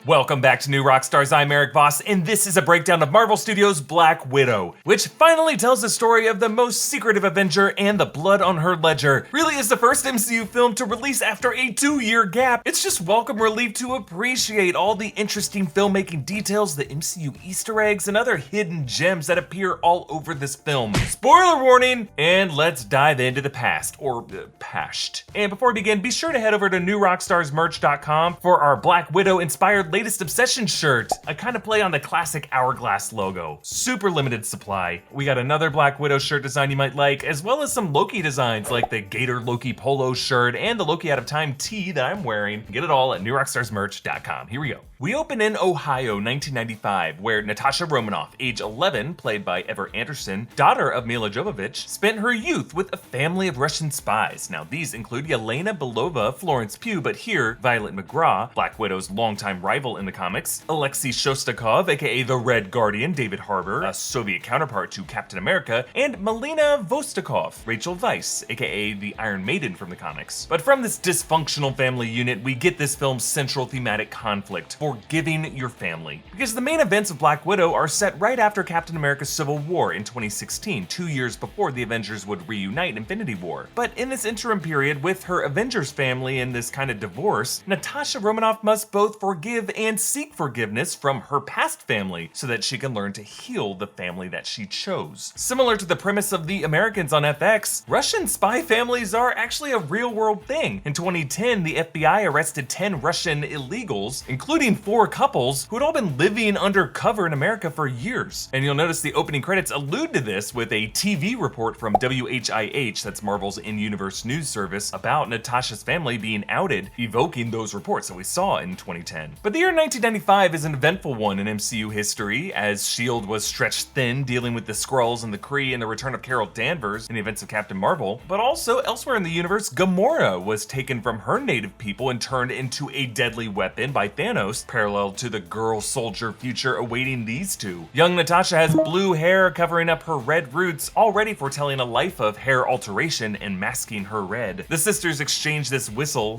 Welcome back to New Rockstars. I'm Erik Voss, and this is a breakdown of Marvel Studios' Black Widow, which finally tells the story of the most secretive Avenger and the blood on her ledger. Really is the first MCU film to release after a 2-year gap. It's just welcome relief to appreciate all the interesting filmmaking details, the MCU Easter eggs, and other hidden gems that appear all over this film. Spoiler warning, and let's dive into the past, or past. And before we begin, be sure to head over to newrockstarsmerch.com for our Black Widow inspired latest obsession shirt. I kind of play on the classic hourglass logo. Super limited supply. We got another Black Widow shirt design you might like, as well as some Loki designs like the Gator Loki polo shirt and the Loki Out of Time tee that I'm wearing. Get it all at newrockstarsmerch.com. Here we go. We open in Ohio, 1995, where Natasha Romanoff, age 11, played by Ever Anderson, daughter of Mila Jovovich, spent her youth with a family of Russian spies. Now, these include Yelena Belova, Florence Pugh, but here, Violet McGraw, Black Widow's longtime rival in the comics, Alexei Shostakov, aka the Red Guardian, David Harbour, a Soviet counterpart to Captain America, and Melina Vostokov, Rachel Weisz, aka the Iron Maiden from the comics. But from this dysfunctional family unit, we get this film's central thematic conflict: forgiving your family. Because the main events of Black Widow are set right after Captain America's Civil War in 2016, 2 years before the Avengers would reunite Infinity War. But in this interim period, with her Avengers family in this kind of divorce, Natasha Romanoff must both forgive and seek forgiveness from her past family so that she can learn to heal the family that she chose. Similar to the premise of The Americans on FX, Russian spy families are actually a real-world thing. In 2010, the FBI arrested 10 Russian illegals, including 4 couples who had all been living undercover in America for years. And you'll notice the opening credits allude to this with a TV report from WHIH, that's Marvel's in-universe news service, about Natasha's family being outed, evoking those reports that we saw in 2010. But the year 1995 is an eventful one in MCU history, as S.H.I.E.L.D. was stretched thin dealing with the Skrulls and the Kree and the return of Carol Danvers in the events of Captain Marvel. But also, elsewhere in the universe, Gamora was taken from her native people and turned into a deadly weapon by Thanos, parallel to the girl soldier future awaiting these two. Young Natasha has blue hair covering up her red roots, already foretelling a life of hair alteration and masking her red. The sisters exchange this whistle,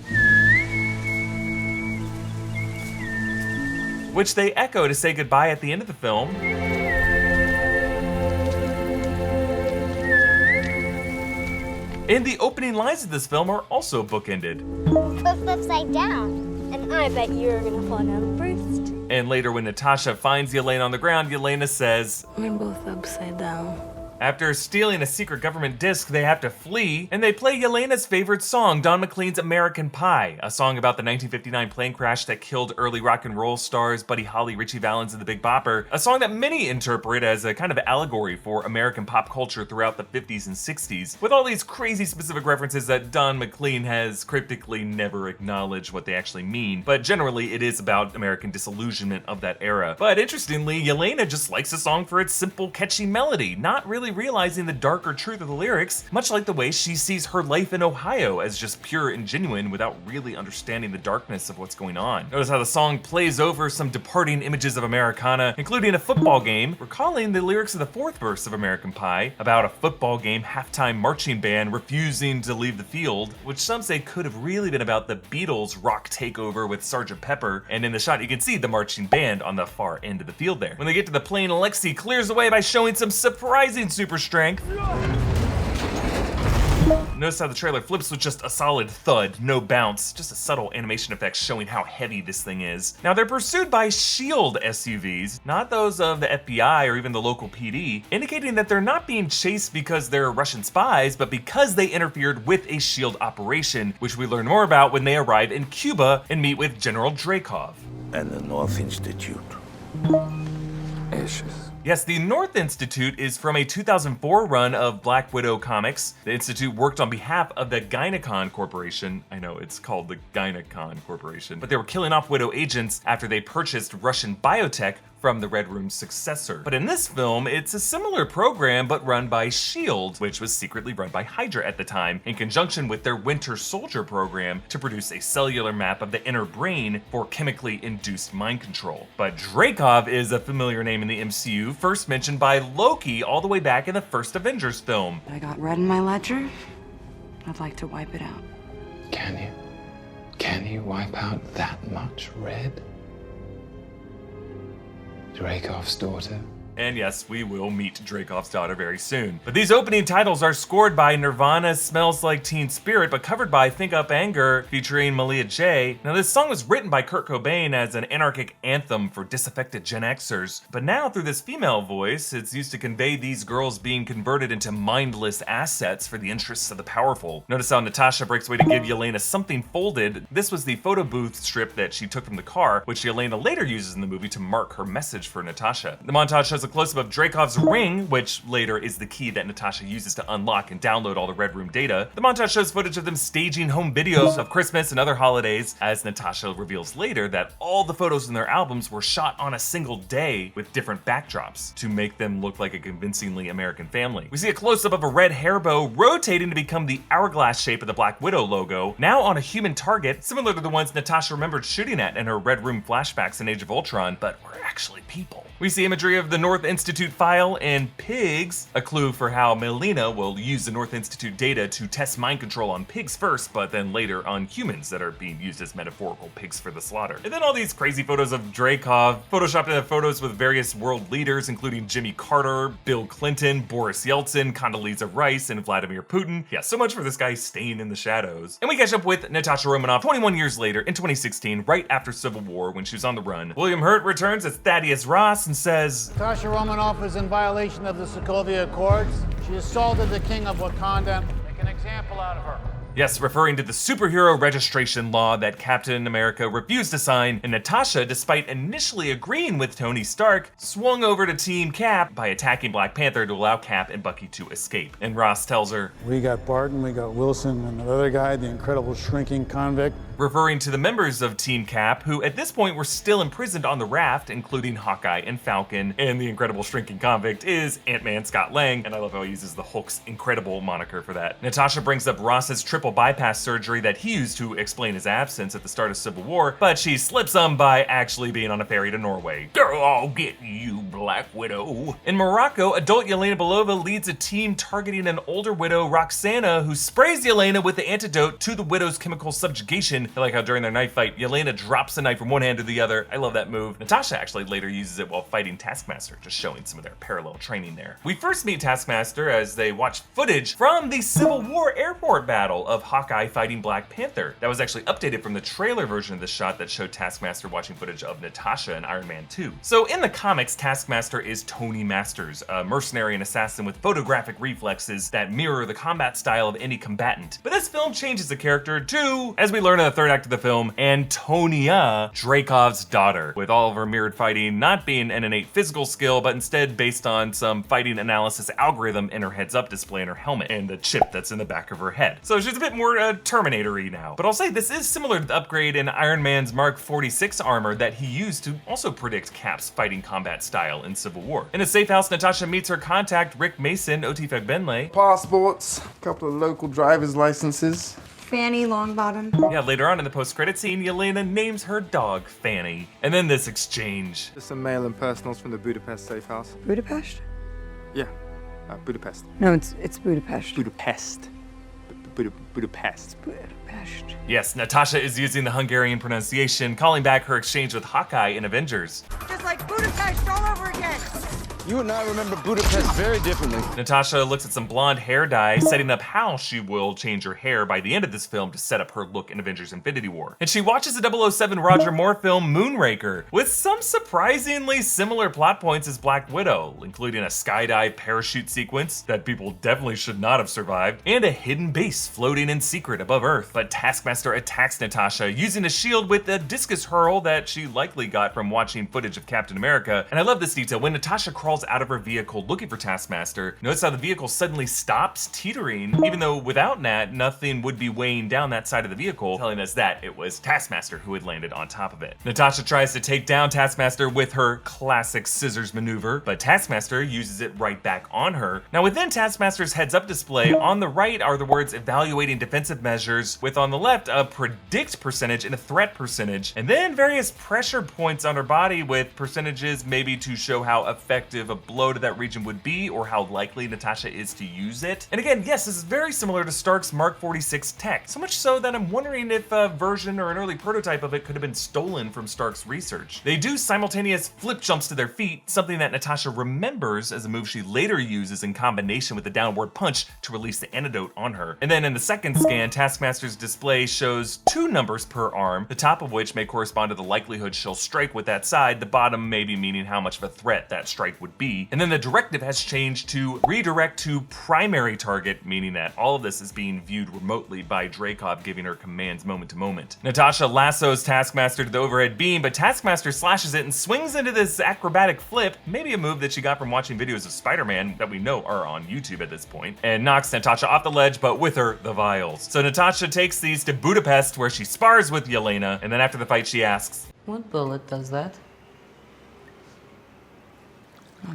which they echo to say goodbye at the end of the film. And the opening lines of this film are also bookended. Flip upside down. And I bet you're gonna fall down first. And later when Natasha finds Yelena on the ground, Yelena says, "We're both upside down." After stealing a secret government disc, they have to flee, and they play Yelena's favorite song, Don McLean's American Pie, a song about the 1959 plane crash that killed early rock and roll stars Buddy Holly, Richie Valens, and the Big Bopper, a song that many interpret as a kind of allegory for American pop culture throughout the 50s and 60s, with all these crazy specific references that Don McLean has cryptically never acknowledged what they actually mean, but generally it is about American disillusionment of that era. But interestingly, Yelena just likes the song for its simple, catchy melody, not really realizing the darker truth of the lyrics, much like the way she sees her life in Ohio as just pure and genuine without really understanding the darkness of what's going on. Notice how the song plays over some departing images of Americana, including a football game, recalling the lyrics of the 4th verse of American Pie about a football game halftime marching band refusing to leave the field, which some say could have really been about the Beatles' rock takeover with Sgt. Pepper, and in the shot you can see the marching band on the far end of the field there. When they get to the plane, Alexei clears the way by showing some surprising super strength. Notice how the trailer flips with just a solid thud, no bounce, just a subtle animation effect showing how heavy this thing is. Now they're pursued by S.H.I.E.L.D. SUVs, not those of the FBI or even the local PD, indicating that they're not being chased because they're Russian spies, but because they interfered with a S.H.I.E.L.D. operation, which we learn more about when they arrive in Cuba and meet with General Dreykov. And the North Institute. Ashes. Yes, the North Institute is from a 2004 run of Black Widow comics. The Institute worked on behalf of the Gynecon Corporation. I know, it's called the Gynecon Corporation. But they were killing off Widow agents after they purchased Russian biotech from the Red Room's successor. But in this film, it's a similar program but run by S.H.I.E.L.D., which was secretly run by Hydra at the time, in conjunction with their Winter Soldier program to produce a cellular map of the inner brain for chemically induced mind control. But Dreykov is a familiar name in the MCU, first mentioned by Loki all the way back in the first Avengers film. I got red in my ledger. I'd like to wipe it out. Can you? Can you wipe out that much red? Dreykov's daughter. And yes, we will meet Dreykov's daughter very soon. But these opening titles are scored by Nirvana's Smells Like Teen Spirit, but covered by Think Up Anger featuring Malia J. Now this song was written by Kurt Cobain as an anarchic anthem for disaffected Gen Xers, but now through this female voice, it's used to convey these girls being converted into mindless assets for the interests of the powerful. Notice how Natasha breaks away to give Yelena something folded. This was the photo booth strip that she took from the car, which Yelena later uses in the movie to mark her message for Natasha. The montage shows a close-up of Dreykov's ring, which later is the key that Natasha uses to unlock and download all the Red Room data. The montage shows footage of them staging home videos of Christmas and other holidays, as Natasha reveals later that all the photos in their albums were shot on a single day with different backdrops to make them look like a convincingly American family. We see a close-up of a red hair bow rotating to become the hourglass shape of the Black Widow logo, now on a human target, similar to the ones Natasha remembered shooting at in her Red Room flashbacks in Age of Ultron, but were actually people. We see imagery of the North Institute file and pigs, a clue for how Melina will use the North Institute data to test mind control on pigs first, but then later on humans that are being used as metaphorical pigs for the slaughter. And then all these crazy photos of Dreykov, photoshopped into photos with various world leaders, including Jimmy Carter, Bill Clinton, Boris Yeltsin, Condoleezza Rice, and Vladimir Putin. Yeah, so much for this guy staying in the shadows. And we catch up with Natasha Romanoff 21 years later in 2016, right after Civil War when she was on the run. William Hurt returns as Thaddeus Ross and says, Natasha Romanoff is in violation of the Sokovia Accords. She assaulted the king of Wakanda. Make an example out of her. Yes, referring to the superhero registration law that Captain America refused to sign, and Natasha, despite initially agreeing with Tony Stark, swung over to Team Cap by attacking Black Panther to allow Cap and Bucky to escape. And Ross tells her, We got Barton, we got Wilson, and the other guy, the incredible shrinking convict. referring to the members of Team Cap, who at this point were still imprisoned on the raft, including Hawkeye and Falcon, and the incredible shrinking convict is Ant-Man Scott Lang, and I love how he uses the Hulk's incredible moniker for that. Natasha brings up Ross's triple bypass surgery that he used to explain his absence at the start of Civil War, but she slips on by actually being on a ferry to Norway. Girl, I'll get you, Black Widow. In Morocco, adult Yelena Belova leads a team targeting an older widow, Roxana, who sprays Yelena with the antidote to the widow's chemical subjugation. I like how during their knife fight, Yelena drops the knife from one hand to the other. I love that move. Natasha actually later uses it while fighting Taskmaster, just showing some of their parallel training there. We first meet Taskmaster as they watch footage from the Civil War airport battle of Hawkeye fighting Black Panther. That was actually updated from the trailer version of the shot that showed Taskmaster watching footage of Natasha in Iron Man 2. So in the comics, Taskmaster is Tony Masters, a mercenary and assassin with photographic reflexes that mirror the combat style of any combatant. But this film changes the character to, as we learn in the third act of the film, Antonia, Dreykov's daughter, with all of her mirrored fighting not being an innate physical skill, but instead based on some fighting analysis algorithm in her heads-up display in her helmet and the chip that's in the back of her head. So she's a bit more Terminator-y now. But I'll say this is similar to the upgrade in Iron Man's Mark 46 armor that he used to also predict Cap's fighting combat style in Civil War. In a safe house, Natasha meets her contact, Rick Mason, Otifek Benley. Passports, a couple of local driver's licenses. Fanny Longbottom. Yeah, later on in the post-credit scene, Yelena names her dog Fanny. And then this exchange. Just some mail and personals from the Budapest safe house. Budapest? Yeah, Budapest. No, it's Budapest. Budapest. Budapest. Budapest. Yes, Natasha is using the Hungarian pronunciation, calling back her exchange with Hawkeye in Avengers. Just like Budapest all over again. You and I remember Budapest very differently. Natasha looks at some blonde hair dye, setting up how she will change her hair by the end of this film to set up her look in Avengers Infinity War. And she watches the 007 Roger Moore film Moonraker, with some surprisingly similar plot points as Black Widow, including a skydive parachute sequence that people definitely should not have survived, and a hidden base floating in secret above Earth. But Taskmaster attacks Natasha using a shield with a discus hurl that she likely got from watching footage of Captain America. And I love this detail. When Natasha crawls out of her vehicle looking for Taskmaster, notice how the vehicle suddenly stops teetering, even though without Nat, nothing would be weighing down that side of the vehicle, telling us that it was Taskmaster who had landed on top of it. Natasha tries to take down Taskmaster with her classic scissors maneuver, but Taskmaster uses it right back on her. Now within Taskmaster's heads-up display, on the right are the words evaluating defensive measures, with on the left a predict percentage and a threat percentage, and then various pressure points on her body with percentages maybe to show how effective effective a blow to that region would be or how likely Natasha is to use it. And again, yes, this is very similar to Stark's Mark 46 tech, so much so that I'm wondering if a version or an early prototype of it could have been stolen from Stark's research. They do simultaneous flip jumps to their feet, something that Natasha remembers as a move she later uses in combination with the downward punch to release the antidote on her. And then in the second scan, Taskmaster's display shows 2 numbers per arm, the top of which may correspond to the likelihood she'll strike with that side, the bottom maybe meaning how much of a threat that strike would be. And then the directive has changed to redirect to primary target, meaning that all of this is being viewed remotely by Dreykov, giving her commands moment to moment. Natasha lassos Taskmaster to the overhead beam, but Taskmaster slashes it and swings into this acrobatic flip, maybe a move that she got from watching videos of Spider-Man that we know are on YouTube at this point, and knocks Natasha off the ledge, but with her, the vials. So Natasha takes these to Budapest where she spars with Yelena, and then after the fight she asks, What bullet does that?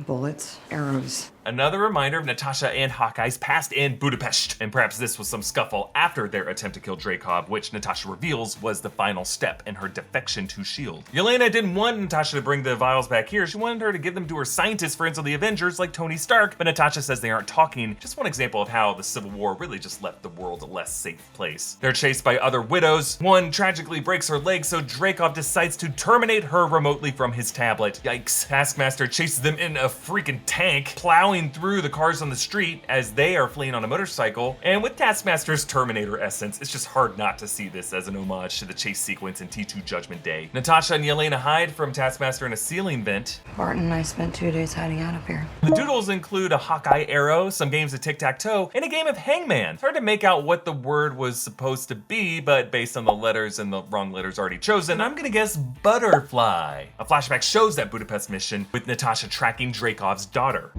Bullets, arrows. Another reminder of Natasha and Hawkeye's past in Budapest. And perhaps this was some scuffle after their attempt to kill Dreykov, which Natasha reveals was the final step in her defection to S.H.I.E.L.D. Yelena didn't want Natasha to bring the vials back here. She wanted her to give them to her scientist friends of the Avengers like Tony Stark, but Natasha says they aren't talking. Just one example of how the Civil War really just left the world a less safe place. They're chased by other widows. One tragically breaks her leg, so Dreykov decides to terminate her remotely from his tablet. Yikes. Taskmaster chases them in a freaking tank, plowing through the cars on the street as they are fleeing on a motorcycle. And with Taskmaster's Terminator essence, it's just hard not to see this as an homage to the chase sequence in T2 Judgment Day. Natasha and Yelena hide from Taskmaster in a ceiling vent. Bart and I spent 2 days hiding out up here. The doodles include a Hawkeye arrow, some games of tic-tac-toe, and a game of hangman. It's hard to make out what the word was supposed to be, but based on the letters and the wrong letters already chosen, I'm gonna guess butterfly. A flashback shows that Budapest mission with Natasha tracking Dreykov's daughter.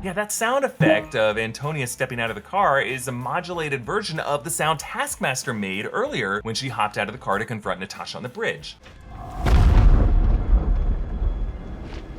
Yeah, that sound effect of Antonia stepping out of the car is a modulated version of the sound Taskmaster made earlier when she hopped out of the car to confront Natasha on the bridge.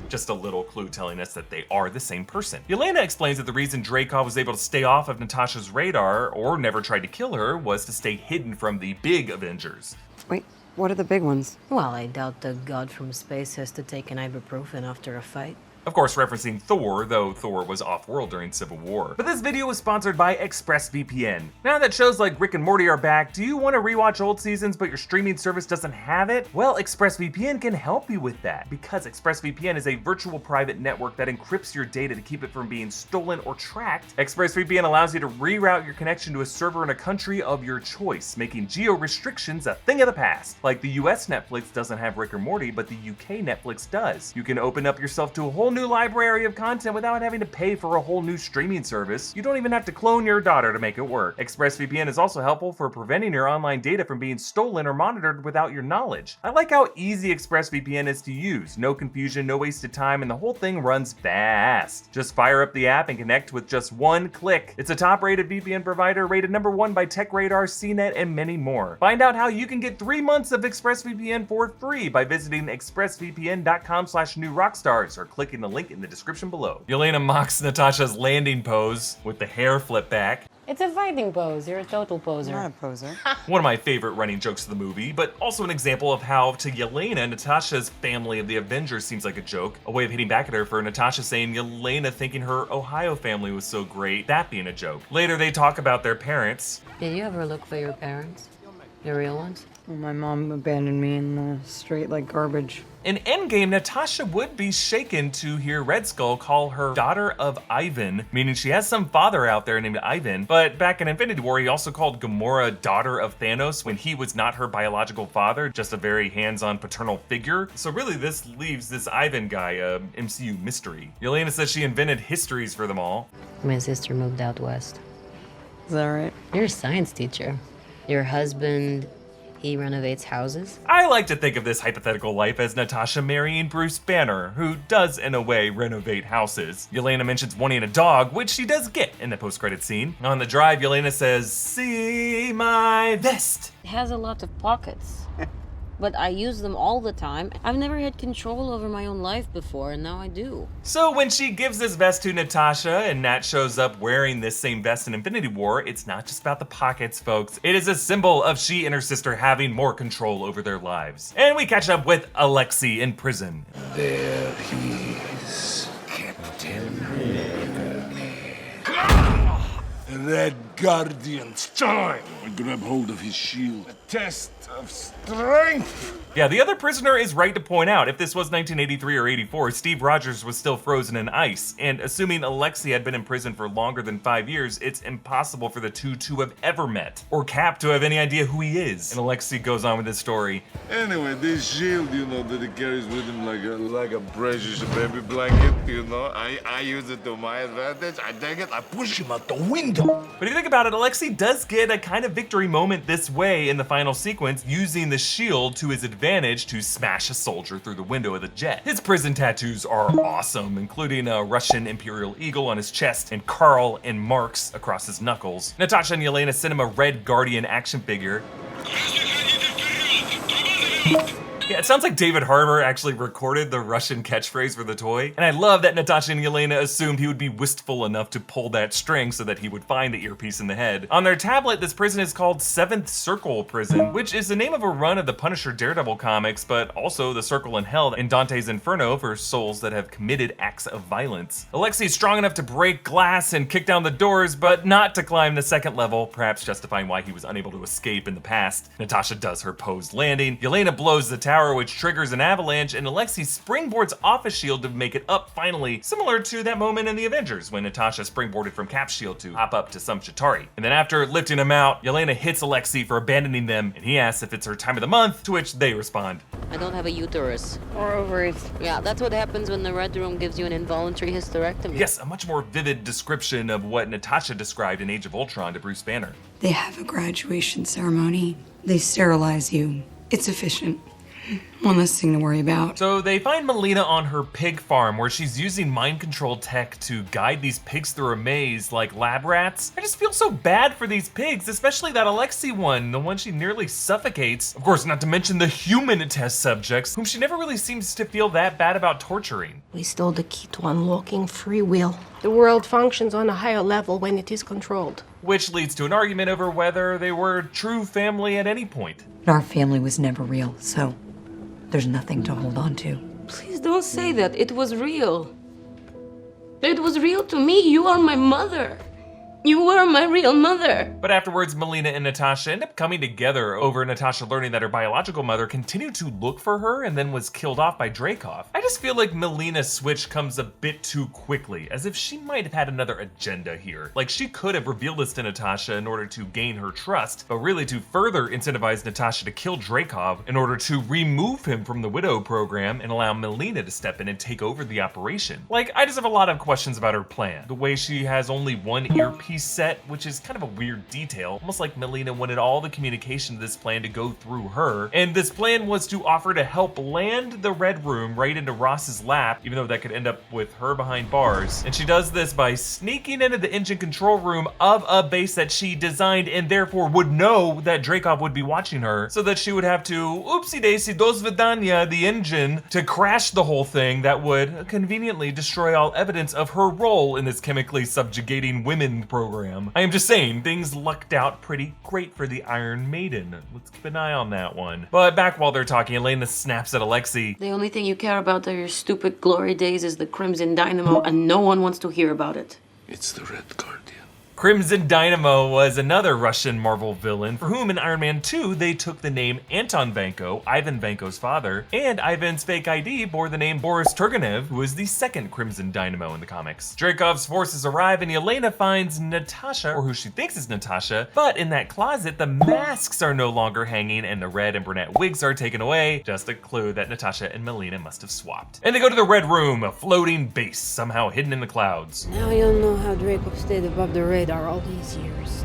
Just a little clue telling us that they are the same person. Yelena explains that the reason Dreykov was able to stay off of Natasha's radar or never tried to kill her was to stay hidden from the big Avengers. Wait, what are the big ones? Well, I doubt the god from space has to take an ibuprofen after a fight. Of course, referencing Thor, though Thor was off-world during Civil War. But this video was sponsored by ExpressVPN. Now that shows like Rick and Morty are back, do you want to rewatch old seasons but your streaming service doesn't have it? Well, ExpressVPN can help you with that, because ExpressVPN is a virtual private network that encrypts your data to keep it from being stolen or tracked. ExpressVPN allows you to reroute your connection to a server in a country of your choice, making geo-restrictions a thing of the past. Like the US Netflix doesn't have Rick or Morty, but the UK Netflix does. You can open up yourself to a whole new library of content without having to pay for a whole new streaming service. You don't even have to clone your daughter to make it work. ExpressVPN is also helpful for preventing your online data from being stolen or monitored without your knowledge. I like how easy ExpressVPN is to use. No confusion, no wasted time, and the whole thing runs fast. Just fire up the app and connect with just one click. It's a top-rated VPN provider, rated #1 by TechRadar, CNET, and many more. Find out how you can get 3 months of ExpressVPN for free by visiting expressvpn.com/newrockstars or clicking the link in the description below. Yelena mocks Natasha's landing pose with the hair flip back. It's a fighting pose. You're a total poser. Not a poser. One of my favorite running jokes of the movie, but also an example of how to Yelena, Natasha's family of the Avengers seems like a joke. A way of hitting back at her for Natasha saying Yelena thinking her Ohio family was so great, that being a joke. Later they talk about their parents. Did you ever look for your parents? The real ones? Well, my mom abandoned me in the street like garbage. In Endgame, Natasha would be shaken to hear Red Skull call her daughter of Ivan, meaning she has some father out there named Ivan, but back in Infinity War, he also called Gamora daughter of Thanos when he was not her biological father, just a very hands-on paternal figure. So really this leaves this Ivan guy a MCU mystery. Yelena says she invented histories for them all. My sister moved out west. Is that right? You're a science teacher. Your husband, he renovates houses? I like to think of this hypothetical life as Natasha marrying Bruce Banner, who does, in a way, renovate houses. Yelena mentions wanting a dog, which she does get in the post-credit scene. On the drive, Yelena says, "See my vest." It has a lot of pockets. but I use them all the time. I've never had control over my own life before, and now I do. So when she gives this vest to Natasha and Nat shows up wearing this same vest in Infinity War, it's not just about the pockets, folks. It is a symbol of she and her sister having more control over their lives. And we catch up with Alexei in prison. There he is, Captain. Red Guardian's time. I grab hold of his shield. A test of strength. Yeah, the other prisoner is right to point out, if this was 1983 or 84, Steve Rogers was still frozen in ice. And assuming Alexei had been in prison for longer than 5 years, it's impossible for the two to have ever met, or Cap to have any idea who he is. And Alexei goes on with his story. Anyway, this shield, you know, that he carries with him like a precious baby blanket, you know. I use it to my advantage. I take it, I push him out the window. But if you think about it, Alexei does get a kind of victory moment this way in the final sequence, using the shield to his advantage to smash a soldier through the window of the jet. His prison tattoos are awesome, including a Russian Imperial Eagle on his chest and Karl and marks across his knuckles. Natasha and Yelena sent him a Red Guardian action figure. Yeah, it sounds like David Harbour actually recorded the Russian catchphrase for the toy. And I love that Natasha and Yelena assumed he would be wistful enough to pull that string so that he would find the earpiece in the head. On their tablet, this prison is called 7th Circle Prison, which is the name of a run of the Punisher Daredevil comics, but also the Circle in Hell in Dante's Inferno for souls that have committed acts of violence. Alexei is strong enough to break glass and kick down the doors, but not to climb the second level, perhaps justifying why he was unable to escape in the past. Natasha does her posed landing. Yelena blows the tower, which triggers an avalanche, and Alexei springboards off a shield to make it up finally, similar to that moment in the Avengers when Natasha springboarded from Cap's shield to hop up to some Chitauri. And then after lifting him out, Yelena hits Alexei for abandoning them, and he asks if it's her time of the month, to which they respond, I don't have a uterus. Or ovaries. Yeah, that's what happens when the Red Room gives you an involuntary hysterectomy. yes, a much more vivid description of what Natasha described in Age of Ultron to Bruce Banner. They have a graduation ceremony. They sterilize you. It's efficient. One less thing to worry about. So they find Melina on her pig farm where she's using mind control tech to guide these pigs through a maze like lab rats. I just feel so bad for these pigs, especially that Alexei one, the one she nearly suffocates. Of course, not to mention the human test subjects, whom she never really seems to feel that bad about torturing. We stole the key to unlocking free will. The world functions on a higher level when it is controlled. Which leads to an argument over whether they were true family at any point. Our family was never real, so there's nothing to hold on to. Please don't say that. It was real. It was real to me. You are my mother. You were my real mother. But afterwards, Melina and Natasha end up coming together over Natasha learning that her biological mother continued to look for her and then was killed off by Dreykov. I just feel like Melina's switch comes a bit too quickly, as if she might have had another agenda here. Like, she could have revealed this to Natasha in order to gain her trust, but really to further incentivize Natasha to kill Dreykov in order to remove him from the Widow program and allow Melina to step in and take over the operation. Like, I just have a lot of questions about her plan. The way she has only one earpiece set, which is kind of a weird detail, almost like Melina wanted all the communication of this plan to go through her, and this plan was to offer to help land the Red Room right into Ross's lap, even though that could end up with her behind bars. And she does this by sneaking into the engine control room of a base that she designed and therefore would know that Dreykov would be watching her, so that she would have to oopsie daisy do svidanya the engine to crash the whole thing that would conveniently destroy all evidence of her role in this chemically subjugating women program. I am just saying, things lucked out pretty great for the Iron Maiden. Let's keep an eye on that one. But back while they're talking, Yelena snaps at Alexei. The only thing you care about are your stupid glory days is the Crimson Dynamo, and no one wants to hear about it. It's the Red Guardian. Crimson Dynamo was another Russian Marvel villain for whom in Iron Man 2 they took the name Anton Vanko, Ivan Vanko's father, and Ivan's fake ID bore the name Boris Turgenev, who was the second Crimson Dynamo in the comics. Dreykov's forces arrive and Yelena finds Natasha, or who she thinks is Natasha, but in that closet the masks are no longer hanging and the red and brunette wigs are taken away, just a clue that Natasha and Melina must have swapped. And they go to the Red Room, a floating base somehow hidden in the clouds. Now you'll know how Dreykov stayed above the radar all these years.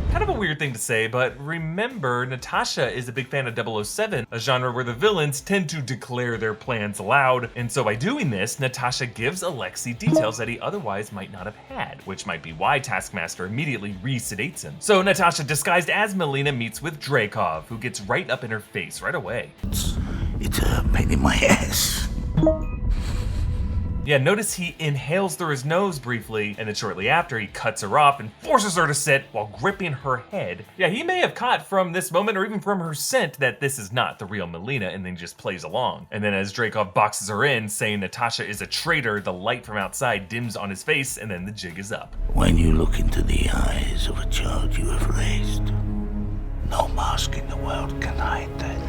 Kind of of a weird thing to say, but remember, Natasha is a big fan of 007, a genre where the villains tend to declare their plans aloud, and so by doing this, Natasha gives Alexei details that he otherwise might not have had, which might be why Taskmaster immediately re-sedates him. So Natasha, disguised as Melina, meets with Dreykov, who gets right up in her face right away. It's a pain in my ass. Yeah, notice he inhales through his nose briefly, and then shortly after, he cuts her off and forces her to sit while gripping her head. Yeah, he may have caught from this moment, or even from her scent, that this is not the real Melina, and then just plays along. And then as Dreykov boxes her in, saying Natasha is a traitor, the light from outside dims on his face, and then the jig is up. When you look into the eyes of a child you have raised, no mask in the world can hide that.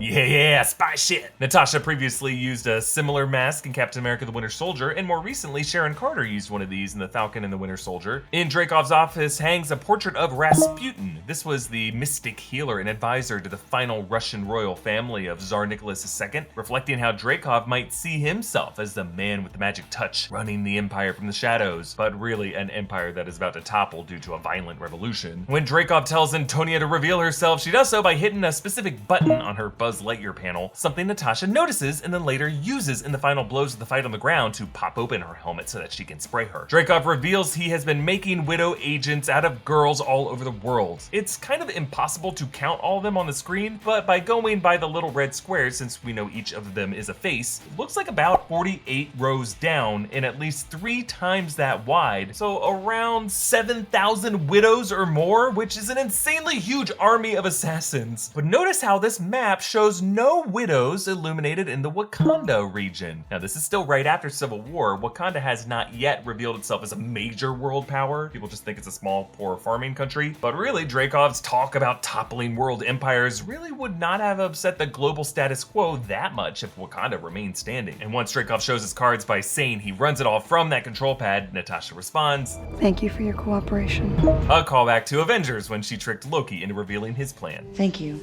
Yeah, spy shit. Natasha previously used a similar mask in Captain America the Winter Soldier, and more recently Sharon Carter used one of these in The Falcon and the Winter Soldier. In Dreykov's office hangs a portrait of Rasputin. This was the mystic healer and advisor to the final Russian royal family of Tsar Nicholas II, reflecting how Dreykov might see himself as the man with the magic touch running the empire from the shadows, but really an empire that is about to topple due to a violent revolution. When Dreykov tells Antonia to reveal herself, she does so by hitting a specific button on her Buzz Lightyear panel, something Natasha notices and then later uses in the final blows of the fight on the ground to pop open her helmet so that she can spray her. Dreykov reveals he has been making Widow agents out of girls all over the world. It's kind of impossible to count all of them on the screen, but by going by the little red squares, since we know each of them is a face, it looks like about 48 rows down and at least 3 times that wide, so around 7,000 widows or more, which is an insanely huge army of assassins. But notice how this map shows no widows illuminated in the Wakanda region. Now this is still right after Civil War. Wakanda has not yet revealed itself as a major world power. People just think it's a small, poor farming country. But really, Dreykov's talk about toppling world empires really would not have upset the global status quo that much if Wakanda remained standing. And once Dreykov shows his cards by saying he runs it all from that control pad, Natasha responds, Thank you for your cooperation. a callback to Avengers when she tricked Loki into revealing his plan. Thank you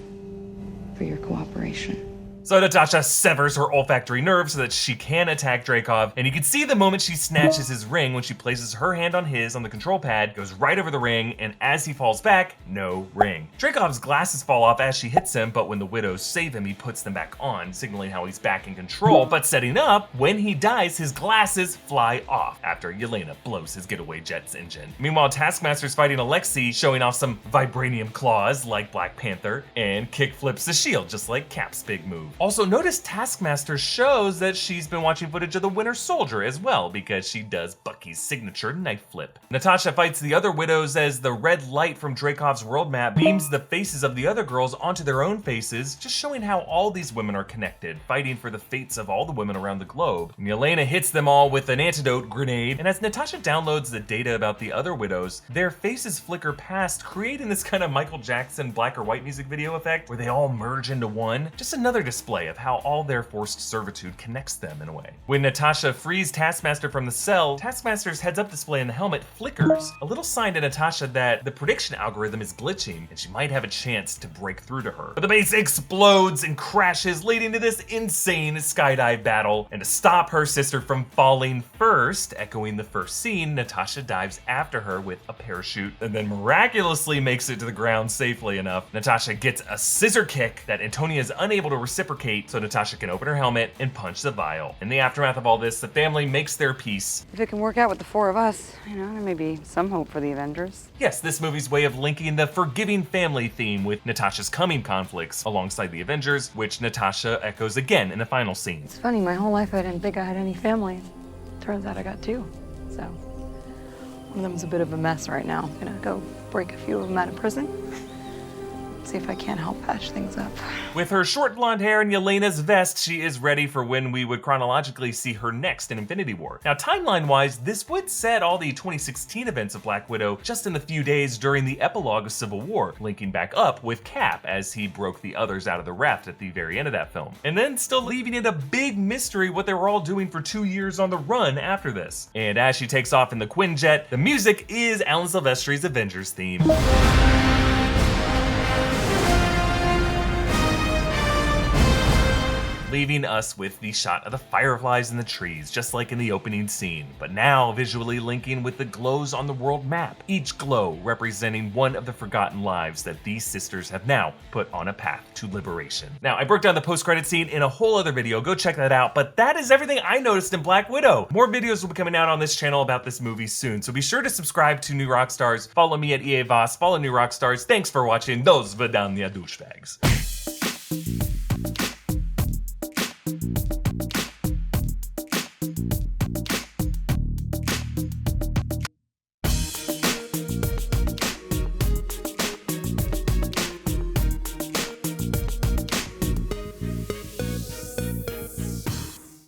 for your cooperation. So Natasha severs her olfactory nerve so that she can attack Dreykov, and you can see the moment she snatches his ring when she places her hand on his on the control pad, goes right over the ring, and as he falls back, no ring. Dreykov's glasses fall off as she hits him, but when the widows save him, he puts them back on, signaling how he's back in control, but setting up, when he dies, his glasses fly off after Yelena blows his getaway jet's engine. Meanwhile, Taskmaster's fighting Alexei, showing off some vibranium claws like Black Panther, and kick flips the shield just like Cap's big move. Also, notice Taskmaster shows that she's been watching footage of the Winter Soldier as well, because she does Bucky's signature knife flip. Natasha fights the other widows as the red light from Dreykov's world map beams the faces of the other girls onto their own faces, just showing how all these women are connected, fighting for the fates of all the women around the globe. And Yelena hits them all with an antidote grenade, and as Natasha downloads the data about the other widows, their faces flicker past, creating this kind of Michael Jackson black or white music video effect where they all merge into one. Just another display of how all their forced servitude connects them in a way. When Natasha frees Taskmaster from the cell, Taskmaster's heads-up display in the helmet flickers, a little sign to Natasha that the prediction algorithm is glitching and she might have a chance to break through to her. But the base explodes and crashes, leading to this insane skydive battle, and to stop her sister from falling first, echoing the first scene, Natasha dives after her with a parachute and then miraculously makes it to the ground safely enough. Natasha gets a scissor kick that Antonia is unable to reciprocate, so Natasha can open her helmet and punch the vial. In the aftermath of all this, the family makes their peace. If it can work out with the 4 of us, there may be some hope for the Avengers. Yes, this movie's way of linking the forgiving family theme with Natasha's coming conflicts alongside the Avengers, which Natasha echoes again in the final scene. It's funny, my whole life I didn't think I had any family. Turns out I got 2. So, one of them's a bit of a mess right now. I'm gonna go break a few of them out of prison. See if I can't help patch things up. With her short blonde hair and Yelena's vest, she is ready for when we would chronologically see her next in Infinity War. Now, timeline-wise, this would set all the 2016 events of Black Widow just in the few days during the epilogue of Civil War, linking back up with Cap as he broke the others out of the raft at the very end of that film. And then still leaving it a big mystery what they were all doing for 2 years on the run after this. And as she takes off in the Quinjet, the music is Alan Silvestri's Avengers theme. leaving us with the shot of the fireflies in the trees, just like in the opening scene, but now visually linking with the glows on the world map, each glow representing one of the forgotten lives that these sisters have now put on a path to liberation. Now, I broke down the post-credit scene in a whole other video, go check that out, but that is everything I noticed in Black Widow. More videos will be coming out on this channel about this movie soon, so be sure to subscribe to New Rockstars, follow me at EA Voss, follow New Rockstars. Thanks for watching. Those Vidania douchebags.